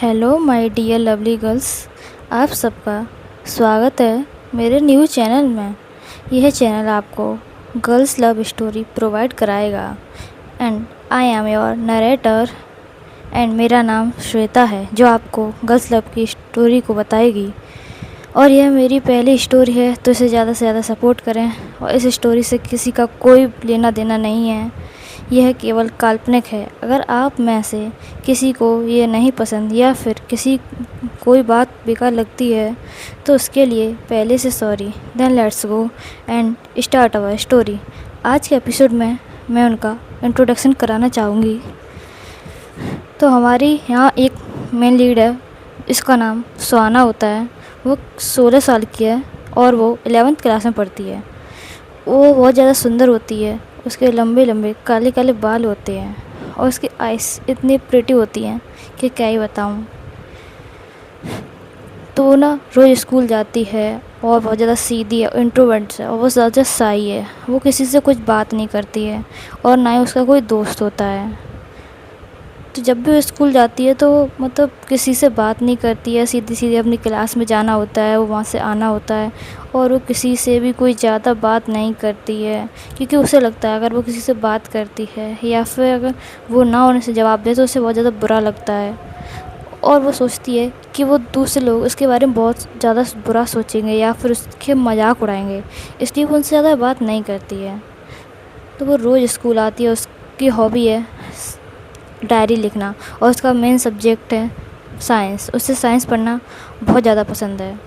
Hello my dear lovely girls, आप सबका स्वागत है मेरे न्यू चैनल में। यह चैनल आपको गर्ल्स लव स्टोरी प्रोवाइड कराएगा and I am your narrator and मेरा नाम श्वेता है, जो आपको गर्ल्स लव की स्टोरी को बताएगी। और यह मेरी पहली स्टोरी है, तो इसे ज़्यादा से ज़्यादा सपोर्ट करें। और इस स्टोरी से किसी का कोई लेना देना नहीं है, यह केवल काल्पनिक है। अगर आप में से किसी को ये नहीं पसंद या फिर किसी कोई बात बेकार लगती है तो उसके लिए पहले से sorry. Then let's go and start our story. आज के एपिसोड में मैं उनका इंट्रोडक्शन कराना चाहूँगी। तो हमारी यहाँ एक मेन लीड है, इसका नाम सुहाना होता है। वो 16 साल की है और वो 11th क्लास में पढ़ती है। वो बहुत ज़्यादा सुंदर होती है, उसके लंबे लंबे काले काले बाल होते हैं और उसकी आइस इतनी प्रिटी होती हैं कि क्या ही बताऊँ। तो वो ना रोज़ स्कूल जाती है और बहुत ज़्यादा सीधी है, इंट्रोवर्ट है और वो ज़्यादा शाई है। वो किसी से कुछ बात नहीं करती है और ना ही उसका कोई दोस्त होता है। तो जब भी वो स्कूल जाती है तो मतलब किसी से बात नहीं करती है, सीधी सीधी अपनी क्लास में जाना होता है, वो वहाँ से आना होता है। और वो किसी से भी कोई ज़्यादा बात नहीं करती है, क्योंकि उसे लगता है अगर वो किसी से बात करती है या फिर अगर वो ना होने से जवाब दे तो उसे बहुत ज़्यादा बुरा लगता है। और वो सोचती है कि वो दूसरे लोग उसके बारे में बहुत ज़्यादा बुरा सोचेंगे या फिर उसके मजाक उड़ाएंगे, इसलिए वो उनसे ज़्यादा बात नहीं करती है। तो वो रोज़ स्कूल आती है, उसकी हॉबी है डायरी लिखना और उसका मेन सब्जेक्ट है साइंस। उसे साइंस पढ़ना बहुत ज़्यादा पसंद है।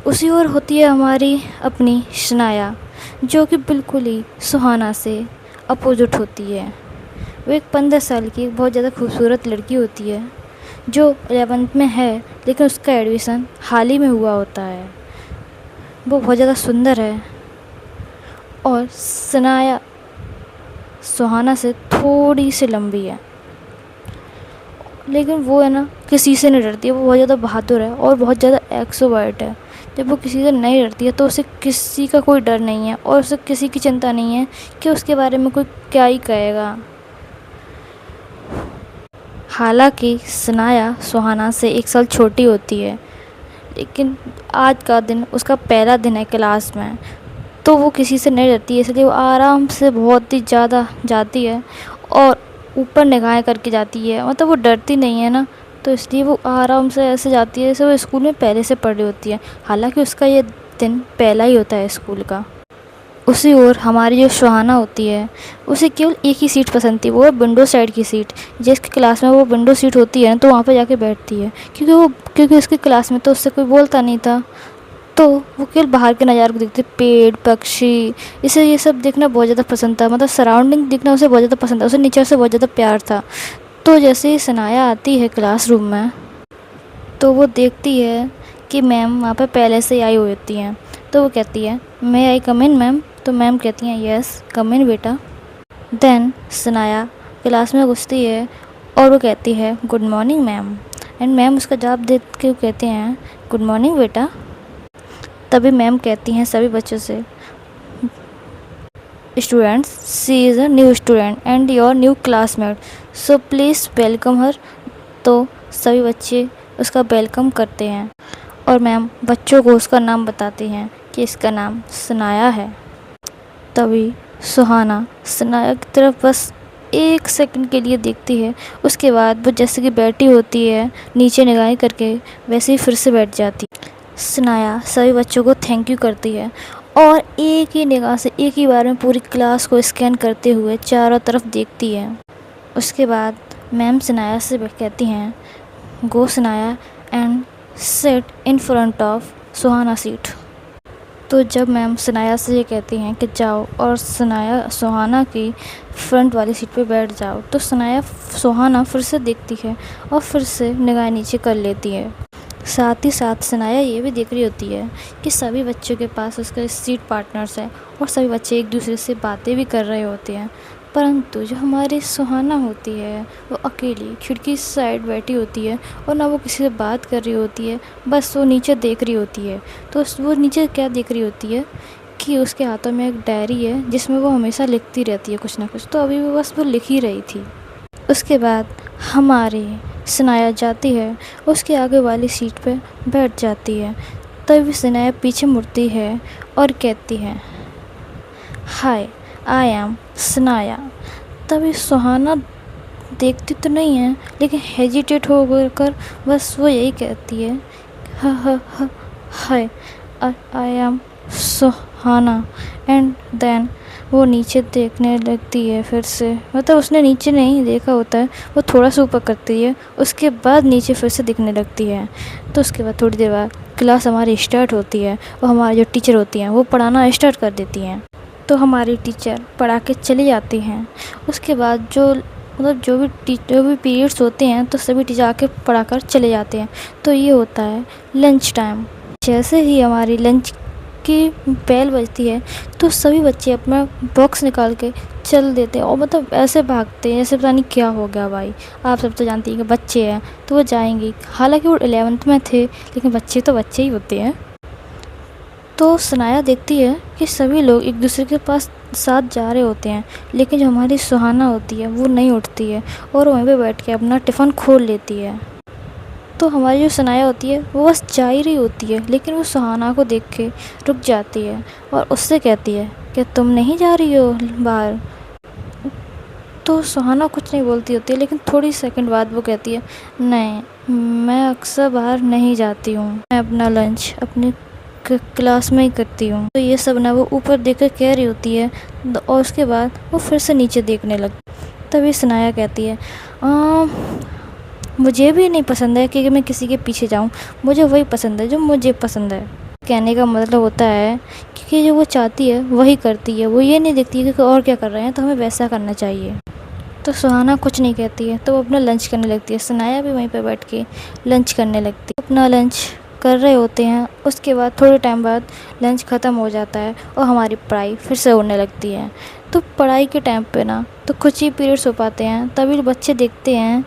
उसी ओर होती है हमारी अपनी शनाया, जो कि बिल्कुल ही सुहाना से अपोजिट होती है। वो एक 15 साल की बहुत ज़्यादा खूबसूरत लड़की होती है, जो 11th में है, लेकिन उसका एडमिशन हाल ही में हुआ होता है। वो बहुत ज़्यादा सुंदर है और शनाया सुहाना से थोड़ी सी लंबी है, लेकिन वो है ना किसी से नहीं डरती है। वो बहुत ज़्यादा बहादुर है और बहुत ज़्यादा एक्सट्रोवर्ट है। जब वो किसी से नहीं डरती है तो उसे किसी का कोई डर नहीं है और उसे किसी की चिंता नहीं है कि उसके बारे में कोई क्या ही कहेगा। हालांकि सनाया सुहाना से 1 साल छोटी होती है, लेकिन आज का दिन उसका पहला दिन है क्लास में, तो वो किसी से नहीं डरती है। इसलिए वो आराम से बहुत ही ज़्यादा जाती है और ऊपर निगाहें करके जाती है। मतलब वो डरती नहीं है ना, तो इसलिए वो आराम से ऐसे जाती है जैसे वो स्कूल में पहले से पढ़ रही होती है। हालांकि उसका ये दिन पहला ही होता है स्कूल का। उसी ओर हमारी जो सुहाना होती है, उसे केवल एक ही सीट पसंद थी, वो है विंडो साइड की सीट। जिसकी क्लास में वो विंडो सीट होती है ना, तो वहाँ पर जाके बैठती है, क्योंकि उसकी क्लास में तो उससे कोई बोलता नहीं था, तो वो केवल बाहर के नज़ारे को देखते, पेड़ पक्षी, इसे ये सब देखना बहुत ज़्यादा पसंद था। मतलब सराउंडिंग देखना उसे बहुत ज़्यादा पसंद था, उसे नेचर से बहुत ज़्यादा प्यार था। तो जैसे ही सनाया आती है क्लासरूम में, तो वो देखती है कि मैम वहाँ पे पहले से ही आई हुई होती हैं। तो वो कहती है, मे आई कम इन मैम? तो मैम कहती हैं, यस कम इन बेटा। देन सनाया क्लास में घुसती है और वो कहती है, good morning ma'am. And ma'am उसका जवाब दे के कहते हैं, गुड मॉर्निंग बेटा। तभी मैम कहती हैं सभी बच्चों से, students, she is a new student and your new classmate, so please welcome her. तो सभी बच्चे उसका वेलकम करते हैं और मैम बच्चों को उसका नाम बताती हैं कि इसका नाम सनाया है। तभी सुहाना सनाया की तरफ बस 1 सेकंड के लिए देखती है। उसके बाद वो जैसे कि बैठी होती है नीचे निगाहें करके, वैसे ही फिर से बैठ जाती। सनाया सभी बच्चों को थैंक यू करती है और एक ही निगाह से एक ही बार में पूरी क्लास को स्कैन करते हुए चारों तरफ देखती है। उसके बाद मैम सनाया से कहती हैं, go Sanaya and sit in front of Suhana seat. तो जब मैम सनाया से ये कहती हैं कि जाओ और सनाया सुहाना की फ्रंट वाली सीट पे बैठ जाओ, तो सनाया सुहाना फिर से देखती है और फिर से निगाह नीचे कर लेती है। साथ ही साथ सनाया ये भी देख रही होती है कि सभी बच्चों के पास उसका सीट पार्टनर्स है और सभी बच्चे एक दूसरे से बातें भी कर रहे होते हैं। परंतु जो हमारी सुहाना होती है, वो अकेली खिड़की साइड बैठी होती है और ना वो किसी से बात कर रही होती है, बस वो नीचे देख रही होती है। तो वो नीचे क्या देख रही होती है कि उसके हाथों में एक डायरी है जिसमें वो हमेशा लिखती रहती है कुछ ना कुछ। तो अभी वो बस वो लिख ही रही थी। उसके बाद हमारी सनाया जाती है, उसके आगे वाली सीट पे बैठ जाती है। तभी सनाया पीछे मुड़ती है और कहती है, हाय, आई एम सनाया। तभी सुहाना देखती तो नहीं है, लेकिन हेजिटेट हो कर बस वो यही कहती है, hi, I am Suhana. And then वो नीचे देखने लगती है फिर से, मतलब उसने नीचे नहीं देखा होता है, वो थोड़ा सा ऊपर करती है, उसके बाद नीचे फिर से दिखने लगती है। तो उसके बाद थोड़ी देर बाद क्लास हमारी स्टार्ट होती है और हमारी जो टीचर होती हैं वो पढ़ाना स्टार्ट कर देती हैं। तो हमारी टीचर पढ़ा के चली जाती हैं। उसके बाद जो भी पीरियड्स होते हैं तो सभी टीचर आके पढ़ा कर चले जाते हैं। तो ये होता है लंच टाइम। जैसे ही हमारी लंच की बेल बजती है तो सभी बच्चे अपना बॉक्स निकाल के चल देते हैं और मतलब ऐसे भागते हैं जैसे पता नहीं क्या हो गया भाई। आप सब तो जानती हैं कि बच्चे हैं तो वो जाएंगे, हालांकि वो 11th में थे, लेकिन बच्चे तो बच्चे ही होते हैं। तो सनाया देखती है कि सभी लोग एक दूसरे के पास साथ जा रहे होते हैं, लेकिन जो हमारी सुहाना होती है वो नहीं उठती है और वहीं पे बैठ के अपना टिफ़िन खोल लेती है। तो हमारी जो सनाया होती है वो बस जा ही रही होती है, लेकिन वो सुहाना को देख के रुक जाती है और उससे कहती है कि तुम नहीं जा रही हो बाहर। तो सुहाना कुछ नहीं बोलती होती है, लेकिन थोड़ी सेकंड बाद वो कहती है, नहीं, मैं अक्सर बाहर नहीं जाती हूँ, मैं अपना लंच अपने क्लास में ही करती हूँ। तो ये सब ना वो ऊपर देख कर कह रही होती है और उसके बाद वो फिर से नीचे देखने लगती। तभी सनाया कहती है, मुझे भी नहीं पसंद है कि मैं किसी के पीछे जाऊँ, मुझे वही पसंद है जो मुझे पसंद है। कहने का मतलब होता है कि जो वो चाहती है वही करती है, वो ये नहीं देखती है कि और क्या कर रहे हैं तो हमें वैसा करना चाहिए। तो सुहाना कुछ नहीं कहती है, तो वो अपना लंच करने लगती है। सनाया भी वहीं पर बैठ के लंच करने लगती है, अपना लंच कर रहे होते हैं। उसके बाद थोड़े टाइम बाद लंच ख़त्म हो जाता है और हमारी पढ़ाई फिर से होने लगती है। तो पढ़ाई के टाइम पे ना तो कुछ ही पीरियड्स हो पाते हैं, तभी बच्चे देखते हैं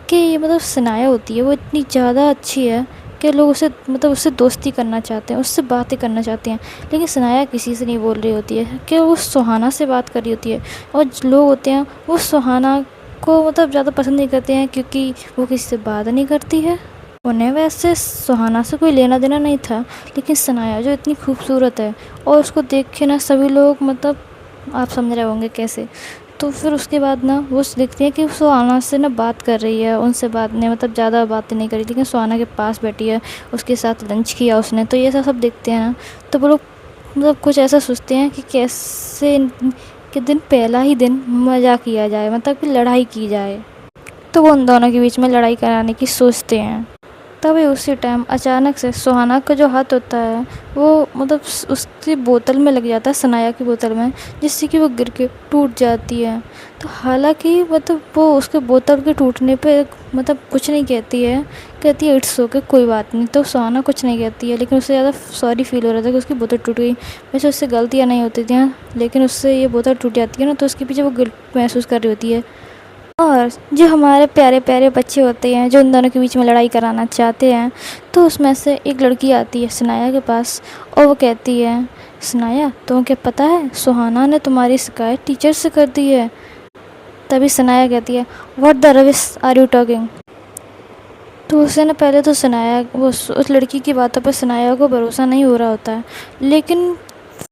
कि ये मतलब सनाया होती है वो इतनी ज़्यादा अच्छी है कि लोग उससे दोस्ती करना चाहते हैं, उससे बातें करना चाहते हैं, लेकिन सनाया किसी से नहीं बोल रही होती है कि वो सुहाना से बात कर रही होती है। और जो लोग होते हैं वो सुहाना को मतलब ज़्यादा पसंद नहीं करते हैं क्योंकि वो किसी से बात नहीं करती है। उन्हें वैसे सुहाना से कोई लेना देना नहीं था, लेकिन सनाया जो इतनी खूबसूरत है और उसको देख के ना सभी लोग मतलब आप समझ रहे होंगे कैसे। तो फिर उसके बाद ना वो देखती है कि सुहाना से ना बात कर रही है, उनसे बात नहीं मतलब ज़्यादा बातें नहीं करी, लेकिन सुहाना के पास बैठी है, उसके साथ लंच किया उसने। तो ये सब देखते हैं ना तो वो लोग मतलब कुछ ऐसा सोचते हैं कि कैसे कि दिन पहला ही दिन मज़ा किया जाए, मतलब कि लड़ाई की जाए। तो वो उन दोनों के बीच में लड़ाई कराने की सोचते हैं। तभी उसी टाइम अचानक से सुहाना का जो हाथ होता है वो मतलब उसकी बोतल में लग जाता है, सनाया की बोतल में, जिससे कि वो गिर के टूट जाती है। तो हालांकि मतलब वो उसके बोतल के टूटने पे मतलब कुछ नहीं कहती है, कहती है इट्स ओके, कोई बात नहीं। तो सुहाना कुछ नहीं कहती है, लेकिन उससे ज़्यादा सॉरी फील हो रहा था कि उसकी बोतल टूट गई। वैसे उससे गलतियाँ नहीं होती थी, लेकिन उससे ये बोतल टूट जाती है ना तो उसके पीछे वो गिल्ट महसूस कर रही होती है। और जो हमारे प्यारे प्यारे बच्चे होते हैं जो उन दोनों के बीच में लड़ाई कराना चाहते हैं, तो उसमें से एक लड़की आती है सनाया के पास और वो कहती है, सनाया तुम्हें क्या पता है सुहाना ने तुम्हारी शिकायत टीचर से कर दी है। तभी सनाया कहती है, what the rubbish are you talking. तो उसे ना पहले तो सनाया उस लड़की की बातों पर सनाया को भरोसा नहीं हो रहा होता है, लेकिन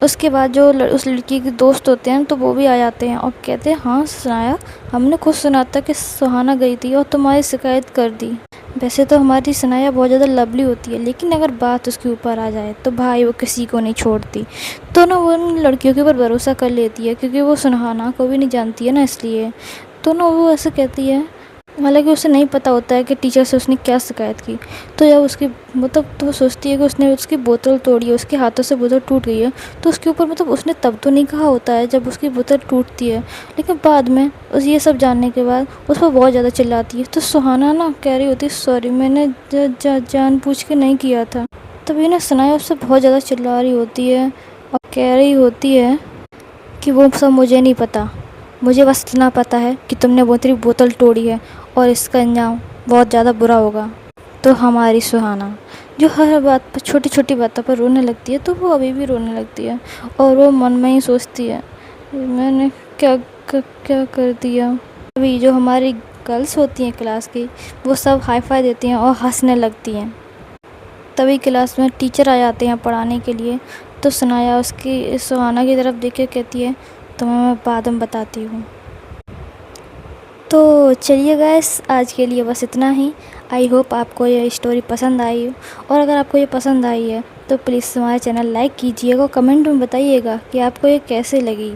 उसके बाद जो उस लड़की के दोस्त होते हैं तो वो भी आ जाते हैं और कहते हैं, हाँ सनाया, हमने खुद सुना था कि सुहाना गई थी और तुम्हारी शिकायत कर दी। वैसे तो हमारी सनाया बहुत ज़्यादा लवली होती है, लेकिन अगर बात उसके ऊपर आ जाए तो भाई वो किसी को नहीं छोड़ती। तो ना वो उन लड़कियों के ऊपर भरोसा कर लेती है क्योंकि वो सुहाना को भी नहीं जानती है ना, इसलिए। तो ना वो ऐसे कहती है, हालांकि उसे नहीं पता होता है कि टीचर से उसने क्या शिकायत की। तो जब उसकी मतलब तो वो सोचती है कि उसने उसकी बोतल तोड़ी है, उसके हाथों से बोतल टूट गई है, तो उसके ऊपर मतलब उसने तब तो नहीं कहा होता है जब उसकी बोतल टूटती है, लेकिन बाद में उस ये सब जानने के बाद उस पर बहुत ज़्यादा चिल्लाती है। तो सुहाना ना कह रही होती है, सॉरी, मैंने जानबूझ के नहीं किया था। तभी ना सनाया उससे बहुत ज़्यादा चिल्ला रही होती है और कह रही होती है कि वो सब मुझे नहीं पता, मुझे बस इतना पता है कि तुमने वो तेरी बोतल तोड़ी है और इसका अंजाम बहुत ज़्यादा बुरा होगा। तो हमारी सुहाना जो हर बात पर छोटी छोटी बातों पर रोने लगती है, तो वो अभी भी रोने लगती है और वो मन में ही सोचती है, मैंने क्या कर दिया। अभी जो हमारी गर्ल्स होती हैं क्लास की, वो सब हाई फाई देती हैं और हंसने लगती हैं। तभी क्लास में टीचर आ जाते हैं पढ़ाने के लिए। तो सुनाया उसकी सुहाना की तरफ देख के कहती है, तुम्हें मैं बाद में बताती हूँ। तो चलिए गाइस, आज के लिए बस इतना ही। आई होप आपको ये स्टोरी पसंद आई हो, और अगर आपको ये पसंद आई है तो प्लीज़ हमारे चैनल लाइक कीजिएगा, कमेंट में बताइएगा कि आपको ये कैसे लगी।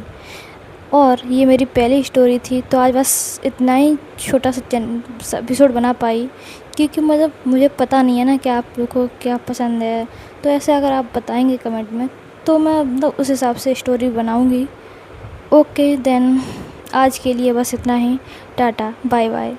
और ये मेरी पहली स्टोरी थी, तो आज बस इतना ही छोटा सा एपिसोड बना पाई, क्योंकि मतलब मुझे पता नहीं है ना कि आप लोगों को क्या पसंद है। तो ऐसे अगर आप बताएंगे कमेंट में तो मैं मतलब उस हिसाब से स्टोरी बनाऊंगी। ओके देन, आज के लिए बस इतना ही। Tata bye bye.